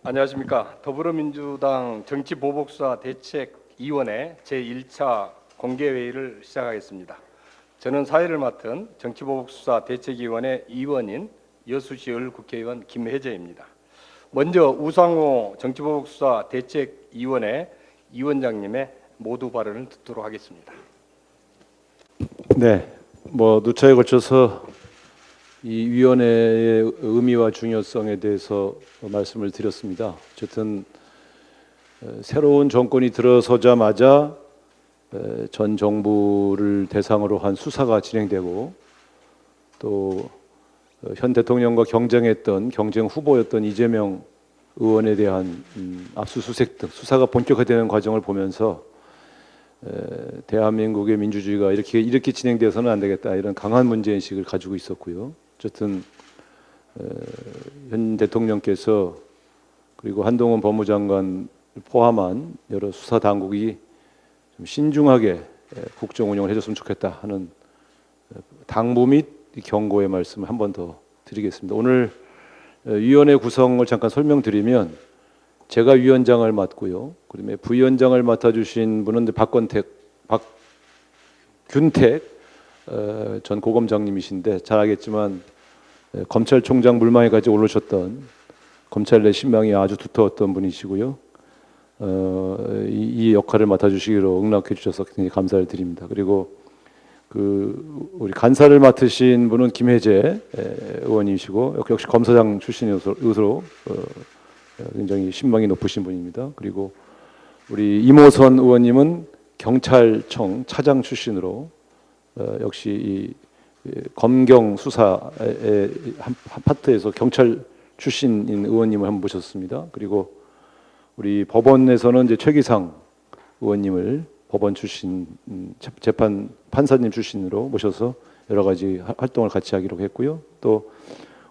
안녕하십니까. 더불어민주당 정치보복수사 대책위원회 제1차 공개회의를 시작하겠습니다. 저는 사회를 맡은 정치보복수사 대책위원회 위원인 여수시을 국회의원 김혜재입니다. 먼저 우상호 정치보복수사 대책위원회 위원장님의 모두 발언을 듣도록 하겠습니다. 네, 누차에 걸쳐서 이 위원회의 의미와 중요성에 대해서 말씀을 드렸습니다. 어쨌든 새로운 정권이 들어서자마자 전 정부를 대상으로 한 수사가 진행되고 또 현 대통령과 경쟁했던 경쟁 후보였던 이재명 의원에 대한 압수수색 등 수사가 본격화되는 과정을 보면서 대한민국의 민주주의가 이렇게 진행돼서는 안 되겠다, 이런 강한 문제인식을 가지고 있었고요. 어쨌든 현 대통령께서 그리고 한동훈 법무장관을 포함한 여러 수사 당국이 좀 신중하게 국정 운영을 해줬으면 좋겠다 하는 당부 및 경고의 말씀을 한 번 더 드리겠습니다. 오늘 위원회 구성을 잠깐 설명드리면 제가 위원장을 맡고요. 그다음에 부위원장을 맡아주신 분은 박균택 전 고검장님이신데 잘 알겠지만 검찰총장 물망에까지 오르셨던 검찰 내 신망이 아주 두터웠던 분이시고요. 이 역할을 맡아주시기로 응낙해 주셔서 굉장히 감사를 드립니다. 그리고 우리 간사를 맡으신 분은 김혜재 의원이시고 역시 검사장 출신으로 굉장히 신망이 높으신 분입니다. 그리고 우리 이모선 의원님은 경찰청 차장 출신으로 역시 이 검경 수사의 한 파트에서 경찰 출신인 의원님을 한번 모셨습니다. 그리고 우리 법원에서는 이제 최기상 의원님을 법원 출신 재판 판사님 출신으로 모셔서 여러 가지 활동을 같이 하기로 했고요. 또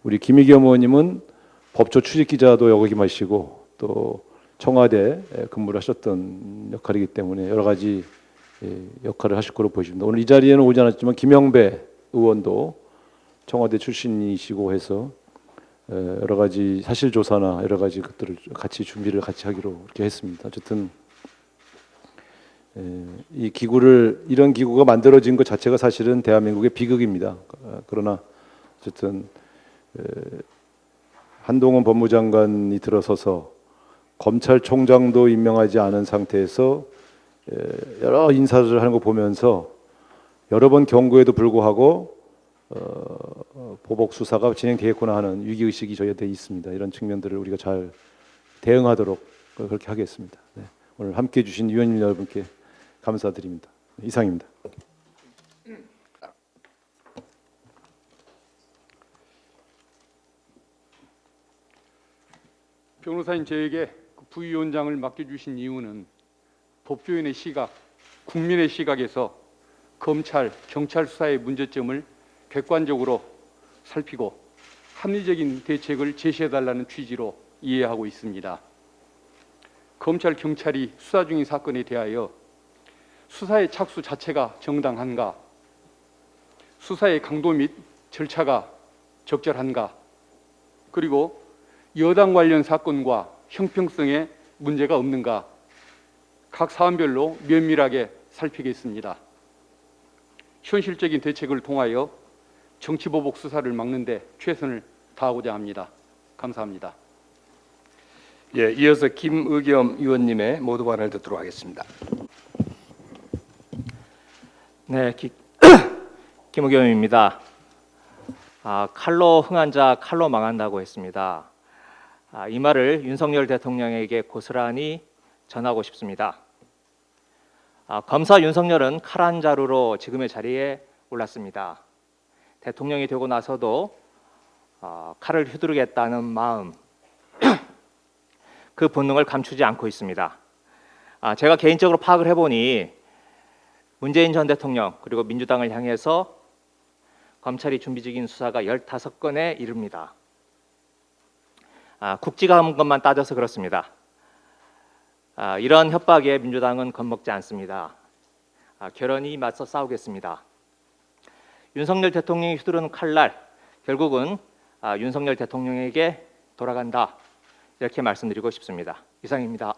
우리 김의겸 의원님은 법조 출입기자도 역임하시고 또 청와대 근무를 하셨던 역할이기 때문에 여러 가지 역할을 하실 거로 보십니다. 오늘 이 자리에는 오지 않았지만 김영배 의원도 청와대 출신이시고 해서 여러 가지 사실 조사나 여러 가지 것들을 같이 준비를 같이 하기로 이렇게 했습니다. 어쨌든 이런 기구가 만들어진 것 자체가 사실은 대한민국의 비극입니다. 그러나 어쨌든 한동훈 법무장관이 들어서서 검찰총장도 임명하지 않은 상태에서 여러 인사를 하는 거 보면서 여러 번 경고에도 불구하고 보복 수사가 진행되겠구나 하는 위기의식이 저희한테 있습니다. 이런 측면들을 우리가 잘 대응하도록 그렇게 하겠습니다. 네. 오늘 함께해 주신 위원님 여러분께 감사드립니다. 이상입니다. 변호사님, 저에게 부위원장을 맡겨주신 이유는 법조인의 시각, 국민의 시각에서 검찰, 경찰 수사의 문제점을 객관적으로 살피고 합리적인 대책을 제시해달라는 취지로 이해하고 있습니다. 검찰, 경찰이 수사 중인 사건에 대하여 수사의 착수 자체가 정당한가, 수사의 강도 및 절차가 적절한가, 그리고 여당 관련 사건과 형평성에 문제가 없는가, 각 사안별로 면밀하게 살피겠습니다. 현실적인 대책을 통하여 정치보복 수사를 막는 데 최선을 다하고자 합니다. 감사합니다. 예, 이어서 김의겸 의원님의 모두 발언을 듣도록 하겠습니다. 네, 김의겸입니다. 칼로 흥한 자 칼로 망한다고 했습니다. 이 말을 윤석열 대통령에게 고스란히 전하고 싶습니다. 검사 윤석열은 칼 한 자루로 지금의 자리에 올랐습니다. 대통령이 되고 나서도 칼을 휘두르겠다는 마음, 그 본능을 감추지 않고 있습니다. 제가 개인적으로 파악을 해보니 문재인 전 대통령 그리고 민주당을 향해서 검찰이 준비 중인 수사가 15건에 이릅니다. 국지가 한 것만 따져서 그렇습니다. 이런 협박에 민주당은 겁먹지 않습니다. 결연히 맞서 싸우겠습니다. 윤석열 대통령이 휘두르는 칼날 결국은 윤석열 대통령에게 돌아간다. 이렇게 말씀드리고 싶습니다. 이상입니다.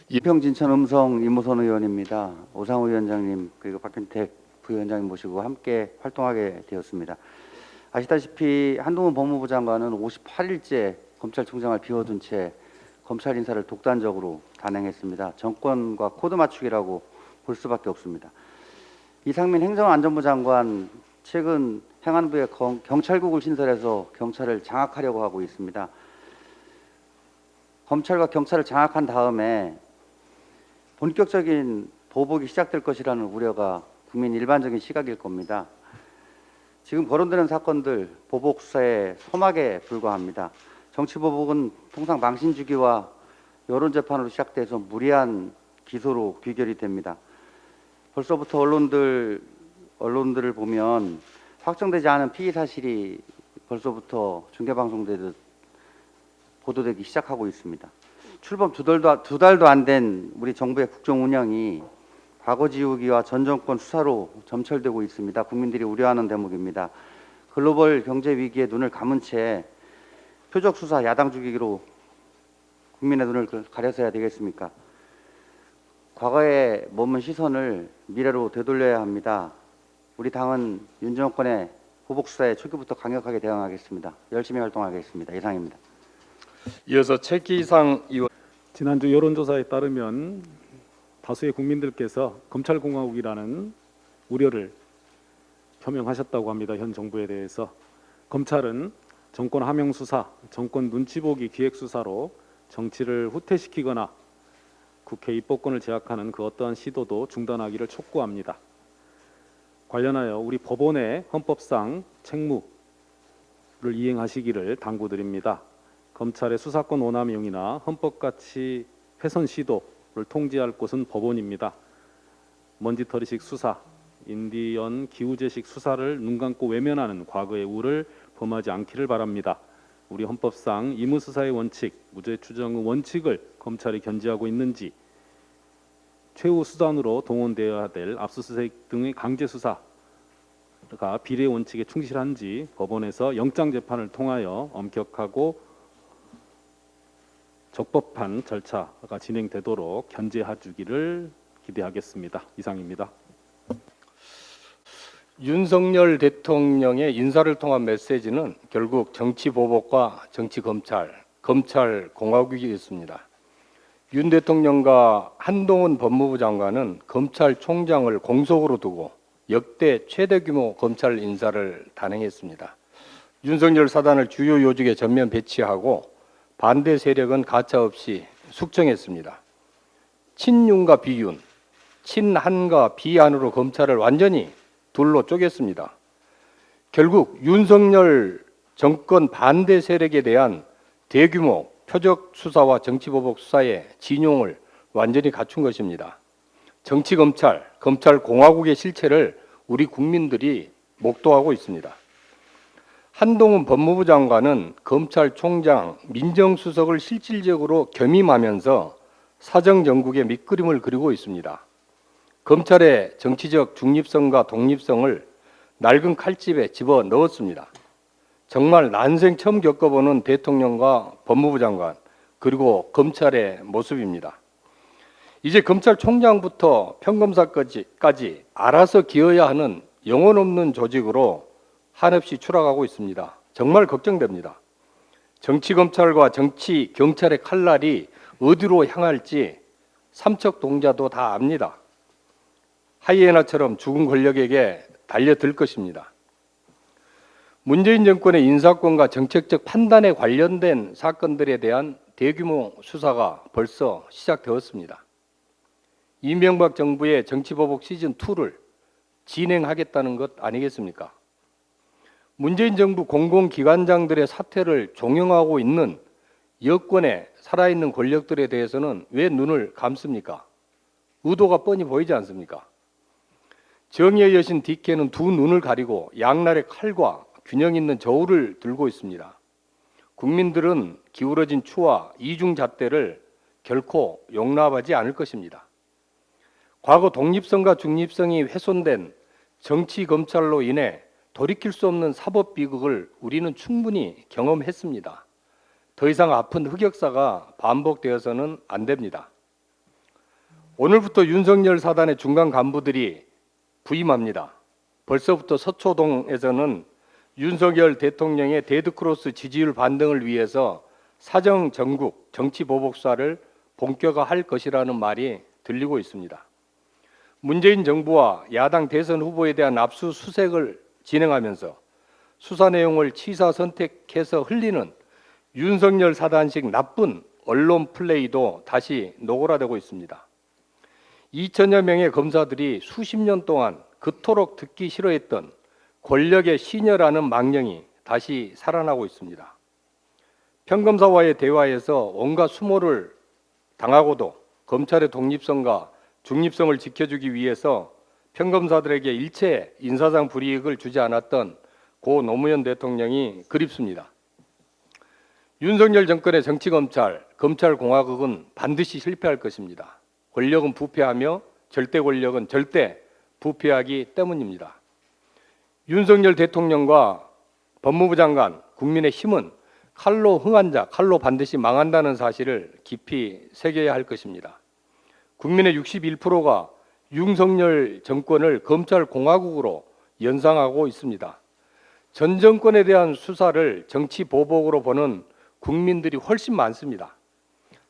이평진천 음성 이무선 의원입니다. 오상호 위원장님 그리고 박균택 부위원장님 모시고 함께 활동하게 되었습니다. 아시다시피 한동훈 법무부 장관은 58일째 검찰총장을 비워둔 채 검찰 인사를 독단적으로 단행했습니다. 정권과 코드 맞추기라고 볼 수밖에 없습니다. 이상민 행정안전부 장관 최근 행안부에 경찰국을 신설해서 경찰을 장악하려고 하고 있습니다. 검찰과 경찰을 장악한 다음에 본격적인 보복이 시작될 것이라는 우려가 국민 일반적인 시각일 겁니다. 지금 거론되는 사건들 보복 수사의 소막에 불과합니다. 정치 보복은 통상 망신 주기와 여론 재판으로 시작돼서 무리한 기소로 귀결이 됩니다. 벌써부터 언론들을 보면 확정되지 않은 피의 사실이 벌써부터 중계방송되듯 보도되기 시작하고 있습니다. 출범 두 달도 안 된 우리 정부의 국정 운영이 과거 지우기와 전 정권 수사로 점철되고 있습니다. 국민들이 우려하는 대목입니다. 글로벌 경제 위기에 눈을 감은 채 표적 수사 야당 죽이기로 국민의 눈을 가려서 해야 되겠습니까? 과거에 머문 시선을 미래로 되돌려야 합니다. 우리 당은 윤 정권의 보복 수사에 초기부터 강력하게 대응하겠습니다. 열심히 활동하겠습니다. 이상입니다. 이어서 최기상 의원. 지난주 여론조사에 따르면 다수의 국민들께서 검찰공화국이라는 우려를 표명하셨다고 합니다. 현 정부에 대해서. 검찰은 정권 하명 수사, 정권 눈치 보기 기획 수사로 정치를 후퇴시키거나 국회 입법권을 제약하는 그 어떠한 시도도 중단하기를 촉구합니다. 관련하여 우리 법원의 헌법상 책무를 이행하시기를 당부드립니다. 검찰의 수사권 오남용이나 헌법가치 훼손 시도를 통제할 곳은 법원입니다. 먼지털이식 수사, 인디언 기우제식 수사를 눈 감고 외면하는 과거의 우를 범하지 않기를 바랍니다. 우리 헌법상 임의수사의 원칙, 무죄 추정의 원칙을 검찰이 견지하고 있는지, 최후 수단으로 동원되어야 될 압수수색 등의 강제 수사가 비례 원칙에 충실한지 법원에서 영장 재판을 통하여 엄격하고 적법한 절차가 진행되도록 견제해 주기를 기대하겠습니다. 이상입니다. 윤석열 대통령의 인사를 통한 메시지는 결국 정치 보복과 정치 검찰, 검찰 공화국이겠습니다. 윤 대통령과 한동훈 법무부 장관은 검찰총장을 공석으로 두고 역대 최대 규모 검찰 인사를 단행했습니다. 윤석열 사단을 주요 요직에 전면 배치하고 반대 세력은 가차없이 숙청했습니다. 친윤과 비윤, 친한과 비한으로 검찰을 완전히 둘로 쪼갰습니다. 결국 윤석열 정권 반대 세력에 대한 대규모 표적 수사와 정치보복 수사의 진용을 완전히 갖춘 것입니다. 정치검찰, 검찰공화국의 실체를 우리 국민들이 목도하고 있습니다. 한동훈 법무부 장관은 검찰총장, 민정수석을 실질적으로 겸임하면서 사정정국의 밑그림을 그리고 있습니다. 검찰의 정치적 중립성과 독립성을 낡은 칼집에 집어넣었습니다. 정말 난생 처음 겪어보는 대통령과 법무부 장관 그리고 검찰의 모습입니다. 이제 검찰총장부터 평검사까지 알아서 기어야 하는 영혼 없는 조직으로 한없이 추락하고 있습니다. 정말 걱정됩니다. 정치검찰과 정치경찰의 칼날이 어디로 향할지 삼척동자도 다 압니다. 하이에나처럼 죽은 권력에게 달려들 것입니다. 문재인 정권의 인사권과 정책적 판단에 관련된 사건들에 대한 대규모 수사가 벌써 시작되었습니다. 이명박 정부의 정치보복 시즌2를 진행하겠다는 것 아니겠습니까? 문재인 정부 공공기관장들의 사퇴를 종용하고 있는 여권의 살아있는 권력들에 대해서는 왜 눈을 감습니까? 의도가 뻔히 보이지 않습니까? 정의의 여신 DK는 두 눈을 가리고 양날의 칼과 균형 있는 저울을 들고 있습니다. 국민들은 기울어진 추와 이중잣대를 결코 용납하지 않을 것입니다. 과거 독립성과 중립성이 훼손된 정치 검찰로 인해 돌이킬 수 없는 사법 비극을 우리는 충분히 경험했습니다. 더 이상 아픈 흑역사가 반복되어서는 안 됩니다. 오늘부터 윤석열 사단의 중간 간부들이 부임합니다. 벌써부터 서초동에서는 윤석열 대통령의 데드크로스 지지율 반등을 위해서 사정 전국 정치 보복사를 본격화할 것이라는 말이 들리고 있습니다. 문재인 정부와 야당 대선 후보에 대한 압수수색을 진행하면서 수사 내용을 취사 선택해서 흘리는 윤석열 사단식 나쁜 언론 플레이도 다시 노골화되고 있습니다. 2천여 명의 검사들이 수십 년 동안 그토록 듣기 싫어했던 권력의 시녀라는 망령이 다시 살아나고 있습니다. 평검사와의 대화에서 온갖 수모를 당하고도 검찰의 독립성과 중립성을 지켜주기 위해서 평검사들에게 일체 인사상 불이익을 주지 않았던 고 노무현 대통령이 그립습니다. 윤석열 정권의 정치검찰, 검찰공화국은 반드시 실패할 것입니다. 권력은 부패하며 절대 권력은 절대 부패하기 때문입니다. 윤석열 대통령과 법무부 장관, 국민의힘은 칼로 흥한 자, 칼로 반드시 망한다는 사실을 깊이 새겨야 할 것입니다. 국민의 61%가 윤석열 정권을 검찰공화국으로 연상하고 있습니다. 전 정권에 대한 수사를 정치 보복으로 보는 국민들이 훨씬 많습니다.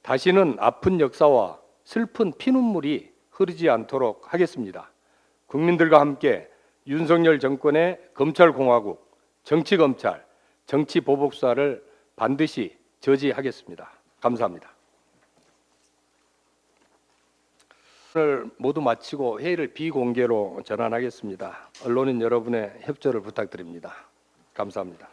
다시는 아픈 역사와 슬픈 피눈물이 흐르지 않도록 하겠습니다. 국민들과 함께 윤석열 정권의 검찰공화국, 정치검찰, 정치보복사를 반드시 저지하겠습니다. 감사합니다. 오늘 모두 마치고 회의를 비공개로 전환하겠습니다. 언론인 여러분의 협조를 부탁드립니다. 감사합니다.